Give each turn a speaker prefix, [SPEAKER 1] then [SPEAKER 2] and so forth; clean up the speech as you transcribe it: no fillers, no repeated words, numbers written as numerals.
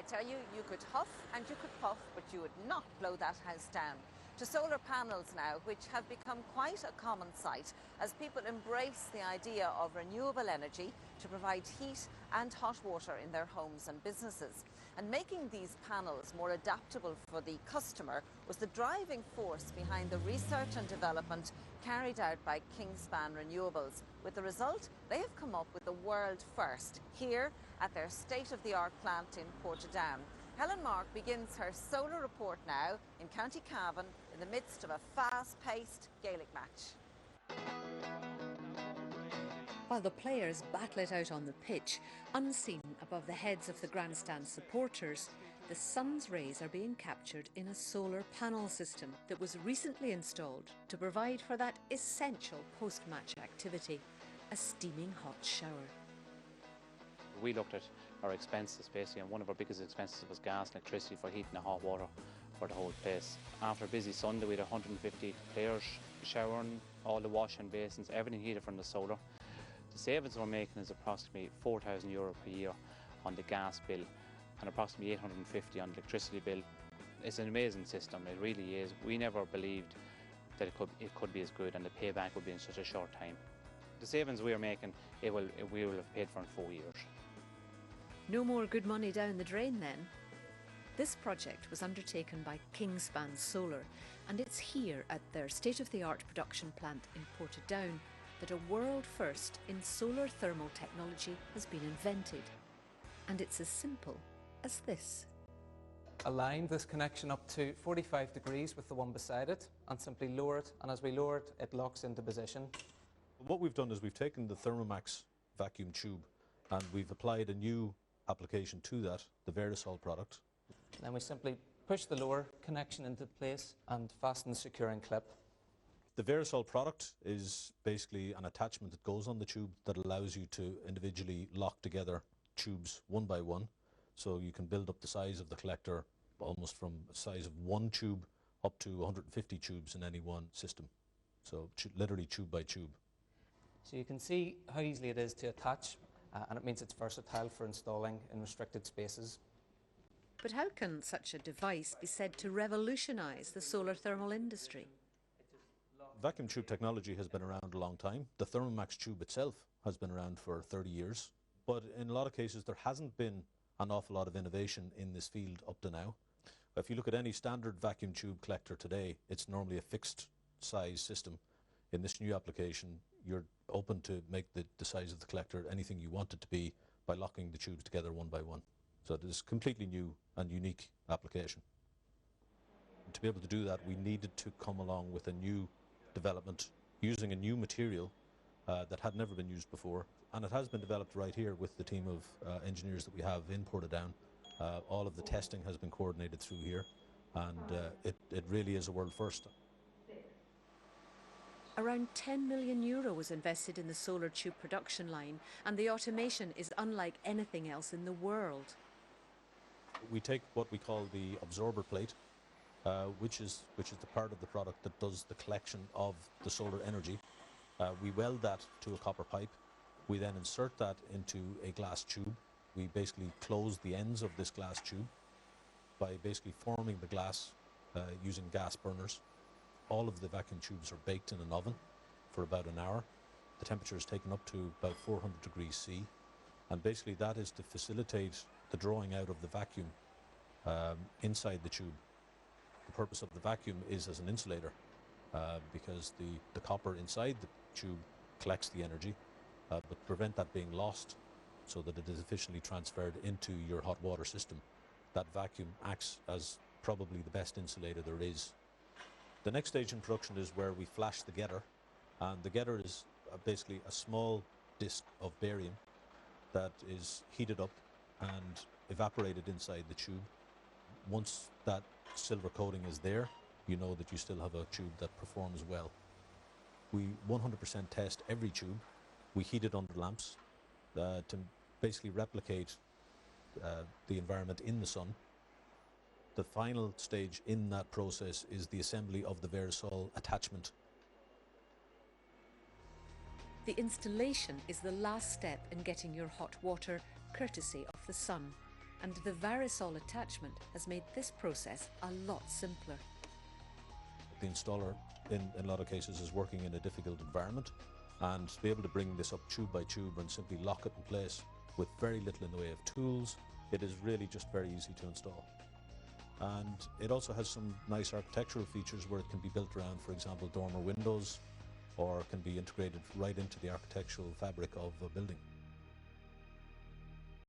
[SPEAKER 1] I tell you, you could huff and you could puff, but you would not blow that house down. To solar panels now, which have become quite a common sight as people embrace the idea of renewable energy to provide heat and hot water in their homes and businesses. And making these panels more adaptable for the customer was the driving force behind the research and development carried out by Kingspan Renewables. With the result, they have come up with the world first here at their state-of-the-art plant in Portadown. Helen Mark begins her solar report now in County Cavan in the midst of a fast-paced Gaelic match.
[SPEAKER 2] While the players battle it out on the pitch, unseen above the heads of the grandstand supporters, the sun's rays are being captured in a solar panel system that was recently installed to provide for that essential post-match activity, a steaming hot shower.
[SPEAKER 3] We looked at our expenses basically, and one of our biggest expenses was gas and electricity for heating the hot water for the whole place. After a busy Sunday, we had 150 players showering, all the washing basins, everything heated from the solar. The savings we're making is approximately €4,000 per year on the gas bill and approximately 850 on the electricity bill. It's an amazing system, it really is. We never believed that it could be as good and the payback would be in such a short time. The savings we are making, we will have paid for in 4 years.
[SPEAKER 2] No more good money down the drain then. This project was undertaken by Kingspan Solar, and it's here at their state-of-the-art production plant in Portadown that a world first in solar thermal technology has been invented. And it's as simple as this.
[SPEAKER 4] Align this connection up to 45 degrees with the one beside it and simply lower it, and as we lower it, it locks into position.
[SPEAKER 5] What we've done is we've taken the Thermomax vacuum tube and we've applied a new application to that, the Verisol product.
[SPEAKER 4] Then we simply push the lower connection into place and fasten the securing clip.
[SPEAKER 5] The Verisol product is basically an attachment that goes on the tube that allows you to individually lock together tubes one by one. So you can build up the size of the collector almost from the size of one tube up to 150 tubes in any one system. So literally tube by tube.
[SPEAKER 4] So you can see how easily it is to attach, and it means it's versatile for installing in restricted spaces.
[SPEAKER 2] But how can such a device be said to revolutionise the solar thermal industry?
[SPEAKER 5] Vacuum tube technology has been around a long time. The Thermomax tube itself has been around for 30 years. But in a lot of cases, there hasn't been an awful lot of innovation in this field up to now. If you look at any standard vacuum tube collector today, it's normally a fixed size system. In this new application, you're open to make the size of the collector anything you want it to be by locking the tubes together one by one. So it is a completely new and unique application. And to be able to do that, we needed to come along with a new development using a new material that had never been used before. And it has been developed right here with the team of engineers that we have in Portadown. All of the testing has been coordinated through here, and it really is a world first.
[SPEAKER 2] Around €10 million was invested in the solar tube production line, and the automation is unlike anything else in the world.
[SPEAKER 5] We take what we call the absorber plate, which is the part of the product that does the collection of the solar energy. We weld that to a copper pipe. We then insert that into a glass tube. We basically close the ends of this glass tube by basically forming the glass using gas burners. All of the vacuum tubes are baked in an oven for about an hour. The temperature is taken up to about 400 degrees C, and basically that is to facilitate the drawing out of the vacuum inside the tube. The purpose of the vacuum is as an insulator because the copper inside the tube collects the energy, but prevent that being lost so that it is efficiently transferred into your hot water system. That vacuum acts as probably the best insulator there is. The next stage in production is where we flash the getter, and the getter is basically a small disc of barium that is heated up and evaporated inside the tube. Once that silver coating is there, you know that you still have a tube that performs well. We 100% test every tube. We heat it under lamps to basically replicate the environment in the sun. The final stage in that process is the assembly of the Verisol attachment.
[SPEAKER 2] The installation is the last step in getting your hot water courtesy of the sun. and the Varisol attachment has made this process a lot simpler.
[SPEAKER 5] The installer, in a lot of cases, is working in a difficult environment, and to be able to bring this up tube by tube and simply lock it in place with very little in the way of tools, it is really just very easy to install. And it also has some nice architectural features where it can be built around, for example, dormer windows, or can be integrated right into the architectural fabric of a building.